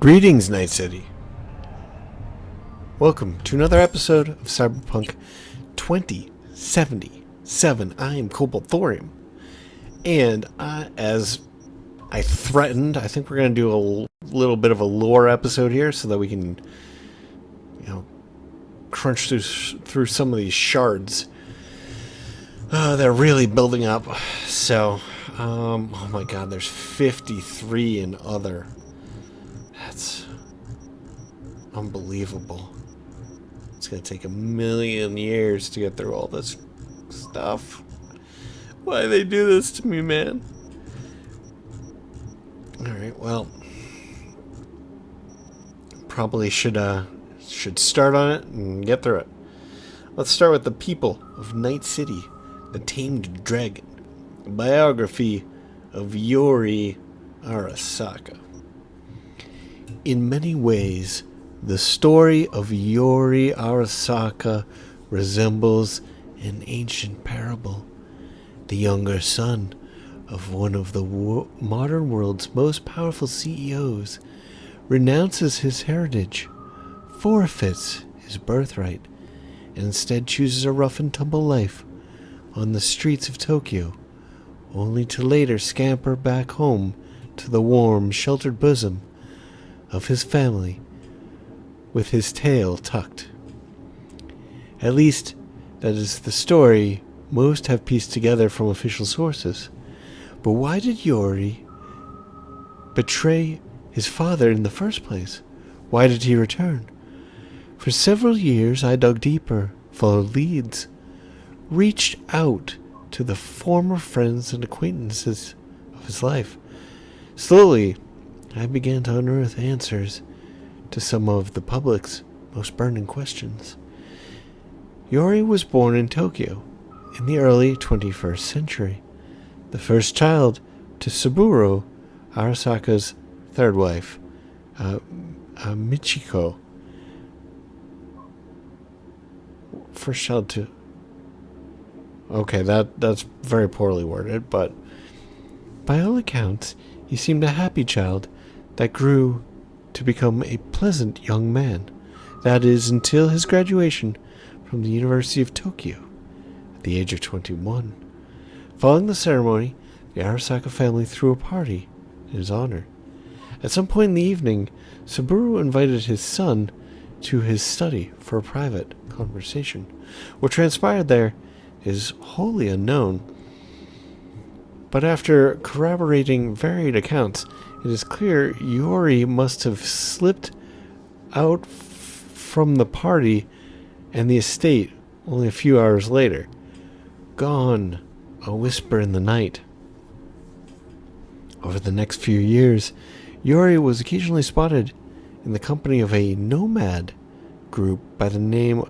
Greetings, Night City. Welcome to another episode of Cyberpunk 2077. I am Cobalt Thorium. And as I threatened, I think we're going to do a little bit of a lore episode here so that we can, crunch through some of these shards. They're really building up. So, oh my god, there's 53 in other. That's unbelievable. It's going to take 1,000,000 years to get through all this stuff. Why they do this to me, man? Alright, well, probably should start on it and get through it. Let's start with the people of Night City, the Tamed Dragon. A biography of Yuri Arasaka. In many ways, the story of Yuri Arasaka resembles an ancient parable. The younger son of one of the modern world's most powerful CEOs renounces his heritage, forfeits his birthright, and instead chooses a rough-and-tumble life on the streets of Tokyo, only to later scamper back home to the warm, sheltered bosom of his family with his tail tucked. At least, that is the story most have pieced together from official sources. But why did Yuri betray his father in the first place? Why did he return? For several years I dug deeper, followed leads, reached out to the former friends and acquaintances of his life. Slowly, I began to unearth answers to some of the public's most burning questions. Yuri was born in Tokyo in the early 21st century, the first child to Saburo, Arasaka's third wife, Michiko. First child to... Okay, that's very poorly worded, but by all accounts, he seemed a happy child that grew to become a pleasant young man. That is, until his graduation from the University of Tokyo at the age of 21. Following the ceremony, the Arasaka family threw a party in his honor. At some point in the evening, Saburo invited his son to his study for a private conversation. What transpired there is wholly unknown, but after corroborating varied accounts, it is clear Yuri must have slipped out from the party and the estate only a few hours later. Gone, a whisper in the night. Over the next few years, Yuri was occasionally spotted in the company of a nomad group by the name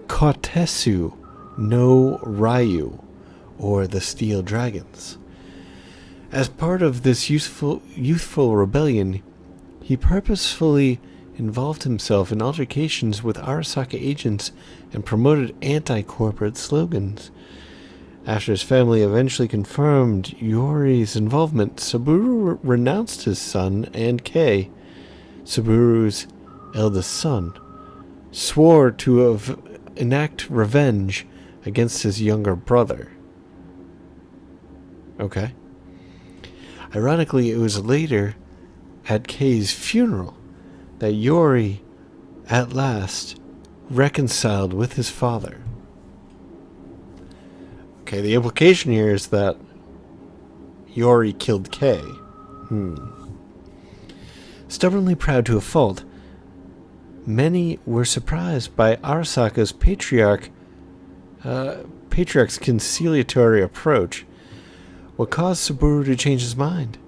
Kotetsu no Ryu, or the Steel Dragons. As part of this youthful rebellion, he purposefully involved himself in altercations with Arasaka agents and promoted anti-corporate slogans. After his family eventually confirmed Yuri's involvement, Saburo renounced his son and Kei, Saburo's eldest son, swore to enact revenge against his younger brother. Okay. Ironically, it was later, at Kei's funeral, that Yuri, at last, reconciled with his father. Okay, the implication here is that Yuri killed Kei. Stubbornly proud to a fault, many were surprised by Arasaka's patriarch's conciliatory approach. What caused Saburo to change his mind?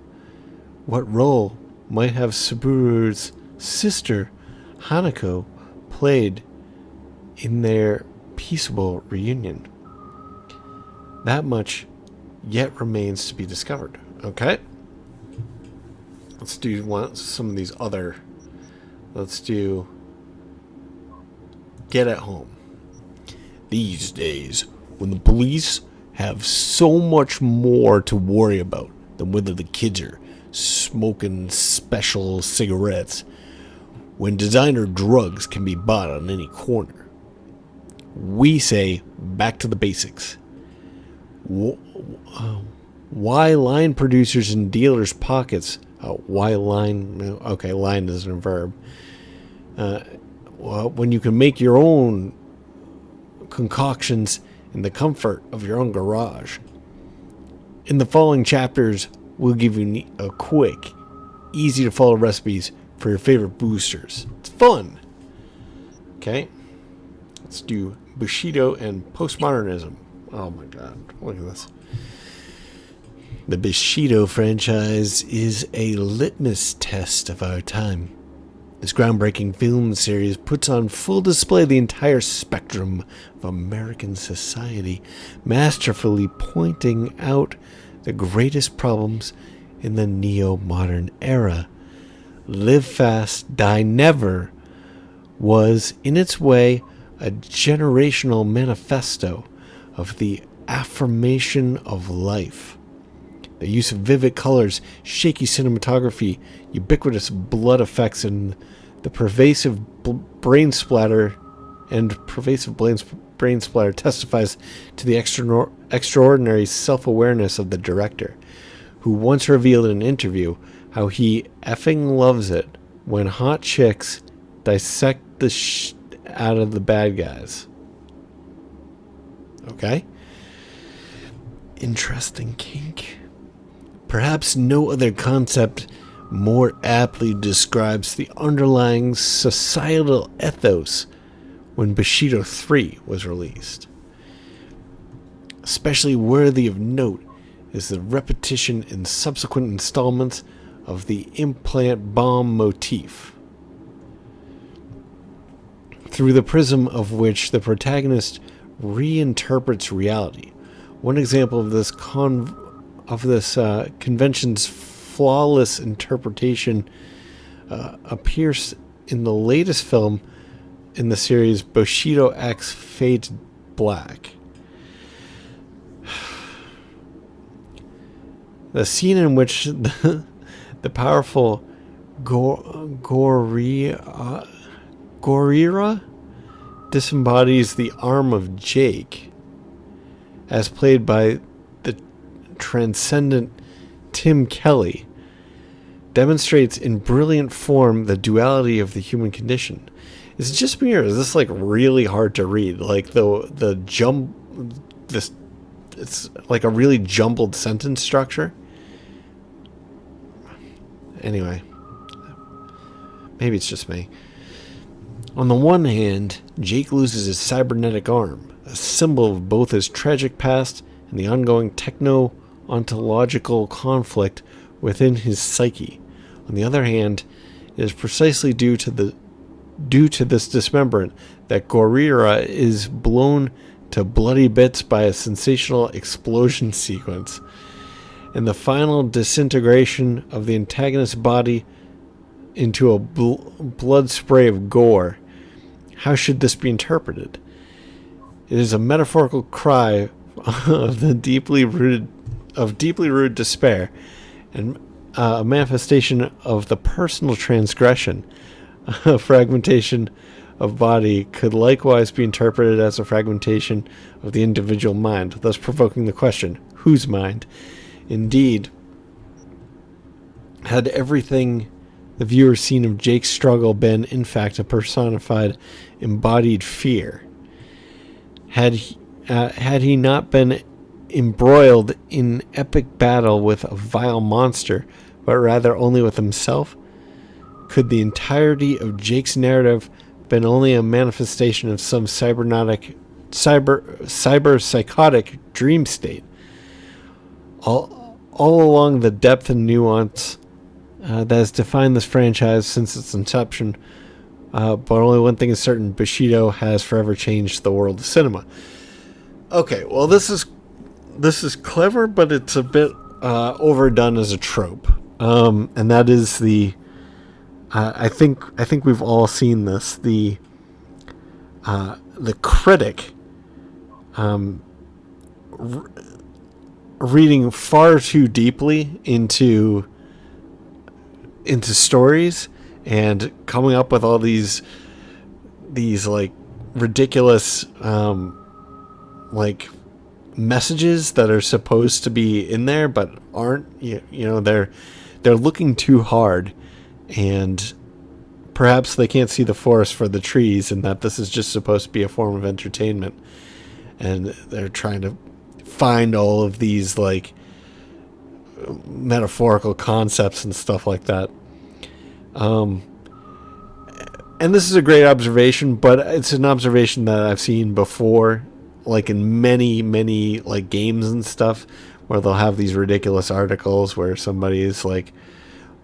What role might have Saburo's sister, Hanako, played in their peaceable reunion? That much yet remains to be discovered. Okay? Let's do some of these other... Let's do... Get at home. These days, when the police have so much more to worry about than whether the kids are smoking special cigarettes when designer drugs can be bought on any corner. We say back to the basics. Why line producers and dealers' pockets? Why line? Okay, line isn't a verb. Well, when you can make your own concoctions in the comfort of your own garage. In the following chapters, we'll give you a quick, easy to follow recipes for your favorite boosters. It's fun. Okay, let's do Bushido and postmodernism. Oh my god, look at this. The Bushido franchise is a litmus test of our time. This groundbreaking film series puts on full display the entire spectrum of American society, masterfully pointing out the greatest problems in the neo-modern era. Live Fast, Die Never was, in its way, a generational manifesto of the affirmation of life. The use of vivid colors, shaky cinematography, ubiquitous blood effects, and the pervasive brain splatter testifies to the extraordinary self-awareness of the director, who once revealed in an interview how he effing loves it when hot chicks dissect the out of the bad guys. Okay? Interesting kink. Perhaps no other concept more aptly describes the underlying societal ethos when Bushido 3 was released. Especially worthy of note is the repetition in subsequent installments of the implant bomb motif, through the prism of which the protagonist reinterprets reality. One example of this convention's flawless interpretation appears in the latest film in the series, Bushido X Fades Black. The scene in which the powerful Gorira disembodies the arm of Jake, as played by the transcendent Tim Kelly, demonstrates in brilliant form the duality of the human condition. Is it just me, or is this like really hard to read? Like it's like a really jumbled sentence structure. Anyway, maybe it's just me. On the one hand, Jake loses his cybernetic arm, a symbol of both his tragic past and the ongoing techno-ontological conflict within his psyche. On the other hand, it is precisely due to this dismemberment that Gorira is blown to bloody bits by a sensational explosion sequence, and the final disintegration of the antagonist's body into a blood spray of gore. How should this be interpreted? It is a metaphorical cry of deeply rooted despair, and a manifestation of the personal transgression. A fragmentation of body could likewise be interpreted as a fragmentation of the individual mind, thus provoking the question, whose mind? Indeed, had everything the viewer's seen of Jake's struggle been, in fact, a personified, embodied fear? Had he not been embroiled in epic battle with a vile monster, but rather only with himself? Could the entirety of Jake's narrative been only a manifestation of some cyber psychotic dream state? All along the depth and nuance that has defined this franchise since its inception, but only one thing is certain: Bushido has forever changed the world of cinema. Okay, well, this is clever, but it's a bit overdone as a trope, and that is the. I think we've all seen this. The critic reading far too deeply into into stories and coming up with all these like ridiculous like messages that are supposed to be in there but aren't. You know, they're looking too hard, and perhaps they can't see the forest for the trees, and that this is just supposed to be a form of entertainment, and they're trying to find all of these like metaphorical concepts and stuff like that. And this is a great observation, but it's an observation that I've seen before, like in many like games and stuff, where they'll have these ridiculous articles where somebody is like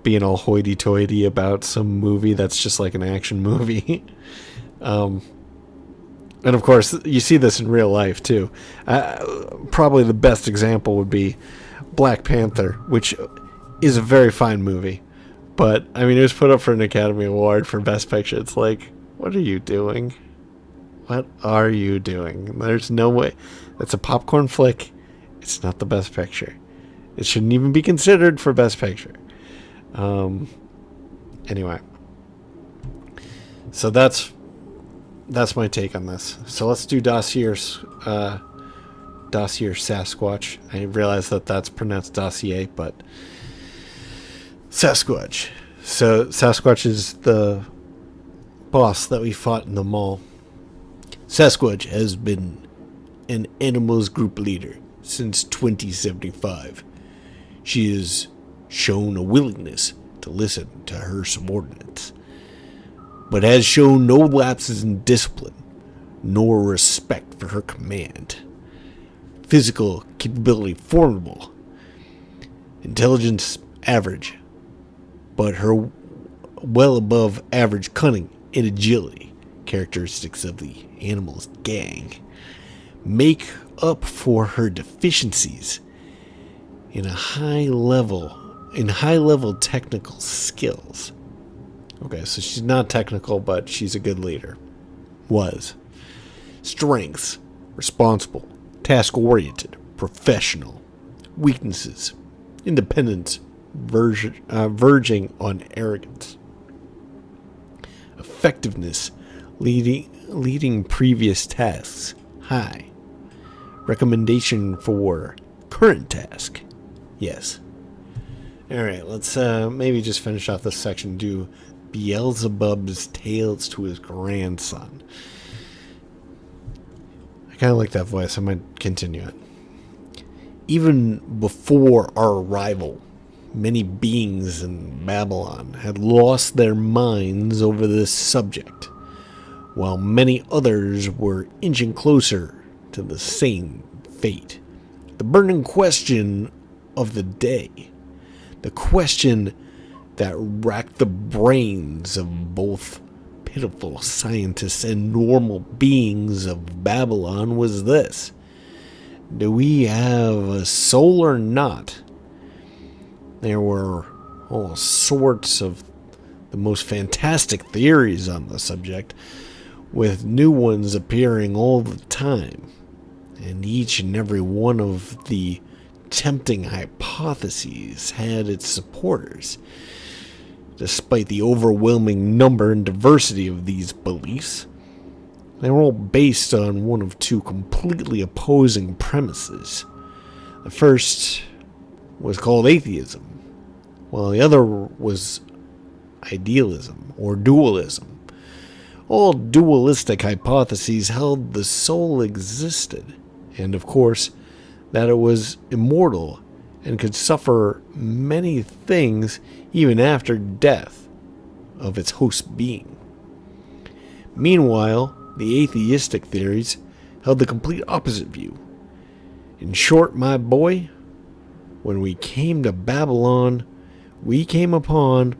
being all hoity-toity about some movie that's just like an action movie. And of course, you see this in real life too. Probably the best example would be Black Panther, which is a very fine movie. But, I mean, it was put up for an Academy Award for Best Picture. It's like, what are you doing? What are you doing? There's no way. That's a popcorn flick. It's not the Best Picture. It shouldn't even be considered for Best Picture. Anyway. So that's my take on this. So let's do Dossier Sasquatch. I realize that that's pronounced dossier, but Sasquatch. So Sasquatch is the boss that we fought in the mall. Sasquatch has been an animals group leader since 2075. She has shown a willingness to listen to her subordinates, but has shown no lapses in discipline nor respect for her command. Physical capability formidable, intelligence average, but her well above average cunning and agility, characteristics of the animal's gang, make up for her deficiencies in high level technical skills. Okay, so she's not technical, but she's a good leader. Was. Strengths: responsible, task-oriented, professional. Weaknesses: independence, verging on arrogance. Effectiveness: leading previous tasks, high. Recommendation for current task, yes. Alright, let's maybe just finish off this section. Do Beelzebub's tales to his grandson. I kind of like that voice. I might continue it. Even before our arrival, many beings in Babylon had lost their minds over this subject, while many others were inching closer to the same fate. The burning question of the day, the question that racked the brains of both pitiful scientists and normal beings of Babylon, was this: do we have a soul or not? There were all sorts of the most fantastic theories on the subject, with new ones appearing all the time, and each and every one of the tempting hypotheses had its supporters. Despite the overwhelming number and diversity of these beliefs, they were all based on one of two completely opposing premises. The first was called atheism, while the other was idealism or dualism. All dualistic hypotheses held the soul existed, and of course, that it was immortal and could suffer many things even after death of its host being. Meanwhile, the atheistic theories held the complete opposite view. In short, my boy, when we came to Babylon, we came upon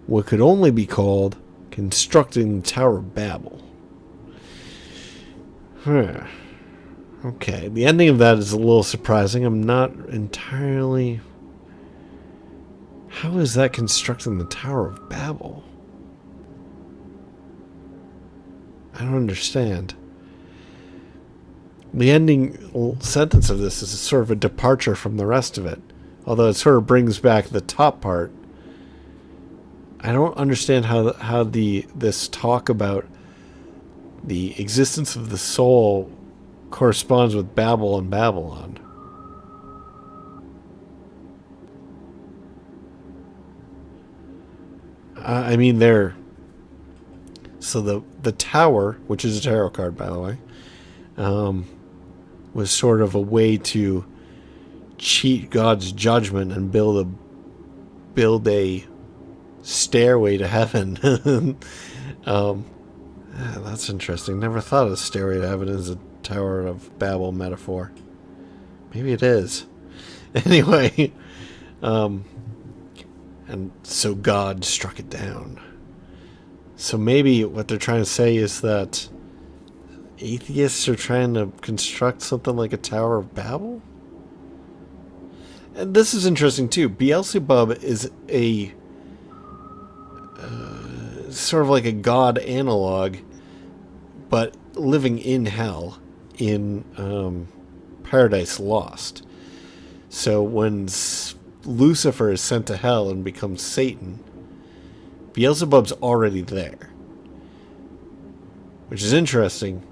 what could only be called constructing the Tower of Babel. Okay, the ending of that is a little surprising. I'm not entirely... How is that constructing the Tower of Babel? I don't understand. The ending sentence of this is a sort of a departure from the rest of it, although it sort of brings back the top part. I don't understand how this talk about the existence of the soul corresponds with Babel and Babylon. I mean, they're... So the tower, which is a tarot card, by the way, was sort of a way to cheat God's judgment and build a stairway to heaven. That's interesting. Never thought of Stairway to Heaven as a Tower of Babel metaphor. Maybe it is. Anyway, and so God struck it down. So maybe what they're trying to say is that atheists are trying to construct something like a Tower of Babel? And this is interesting too. Beelzebub is a sort of like a god analog, but living in hell in Paradise Lost. So when Lucifer is sent to hell and becomes Satan, Beelzebub's already there. Which is interesting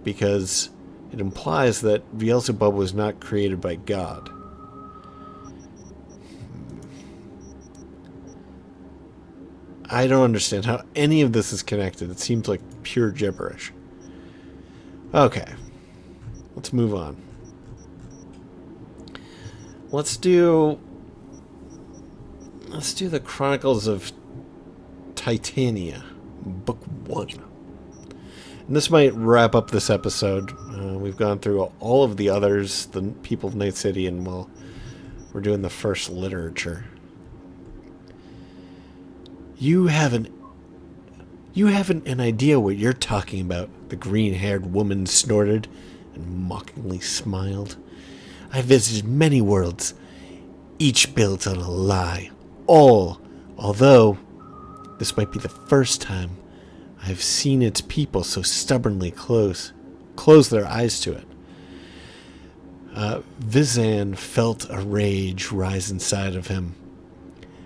because it implies that Beelzebub was not created by God. I don't understand how any of this is connected. It seems like pure gibberish. Okay. Let's move on. Let's do the Chronicles of Titania, Book 1. And this might wrap up this episode. We've gone through all of the others, the people of Night City, and we're doing the first literature. You haven't an idea what you're talking about, the green-haired woman snorted and mockingly smiled. I visited many worlds, each built on a lie. Although this might be the first time I've seen its people so stubbornly close their eyes to it. Vizan felt a rage rise inside of him.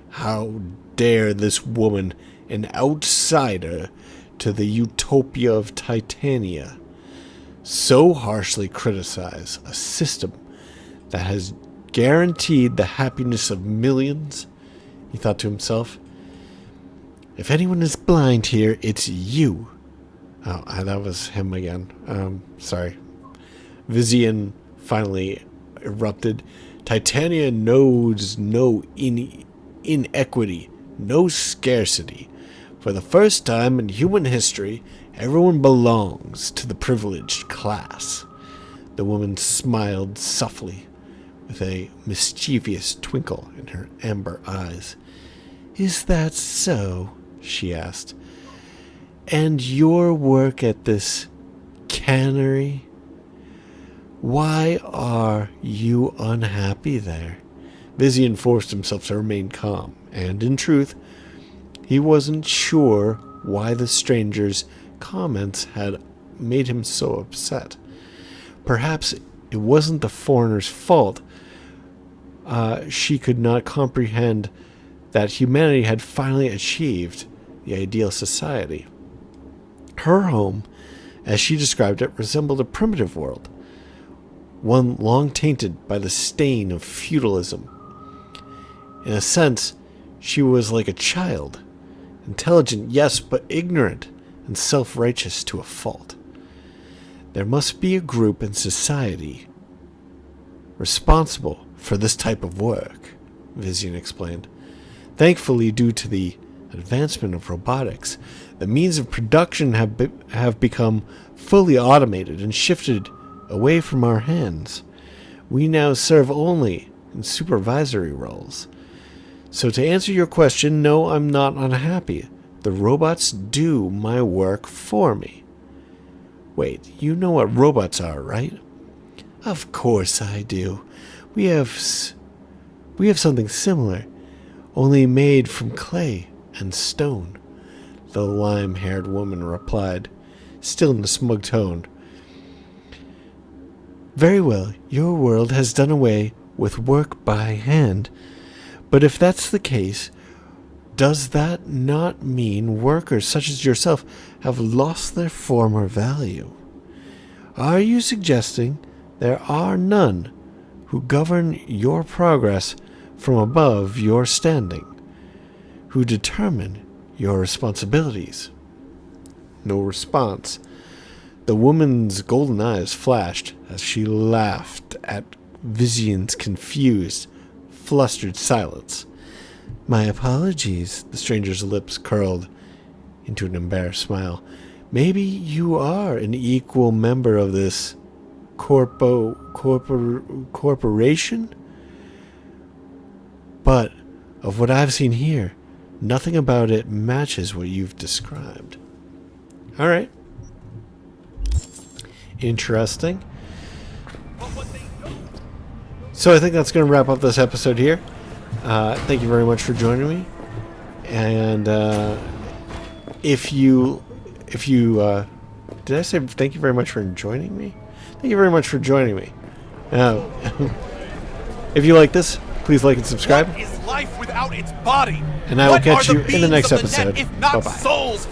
How dare this woman, an outsider to the utopia of Titania, so harshly criticize a system that has guaranteed the happiness of millions? He thought to himself. If anyone is blind here, it's you. Oh, that was him again. Sorry. Vizian finally erupted. Titania knows no inequity, no scarcity. For the first time in human history, everyone belongs to the privileged class. The woman smiled softly, with a mischievous twinkle in her amber eyes. Is that so? She asked. And your work at this cannery? Why are you unhappy there? Vizian forced himself to remain calm, and in truth, he wasn't sure why the stranger's comments had made him so upset. Perhaps it wasn't the foreigner's fault. She could not comprehend that humanity had finally achieved the ideal society. Her home, as she described it, resembled a primitive world, one long tainted by the stain of feudalism. In a sense, she was like a child, intelligent, yes, but ignorant and self-righteous to a fault. There must be a group in society responsible for this type of work, Vizian explained. Thankfully, due to the advancement of robotics, the means of production have become fully automated and shifted away from our hands. We now serve only in supervisory roles. So to answer your question, no, I'm not unhappy. The robots do my work for me. Wait, you know what robots are, right? Of course I do. We have something similar, only made from clay and stone, the lime-haired woman replied, still in a smug tone. Very well, your world has done away with work by hand, but if that's the case, Does that not mean workers such as yourself have lost their former value? Are you suggesting there are none who govern your progress from above your standing, who determine your responsibilities? No response. The woman's golden eyes flashed as she laughed at Vizian's confused, flustered silence. My apologies. The stranger's lips curled into an embarrassed smile. Maybe you are an equal member of this corporation? But of what I've seen here, nothing about it matches what you've described. All right. Interesting. So I think that's going to wrap up this episode here. Thank you very much for joining me. And if you did I say thank you very much for joining me? Thank you very much for joining me. If you like this, please like and subscribe. What is life without its body? And I will catch you in the next episode. If not Bye-bye. souls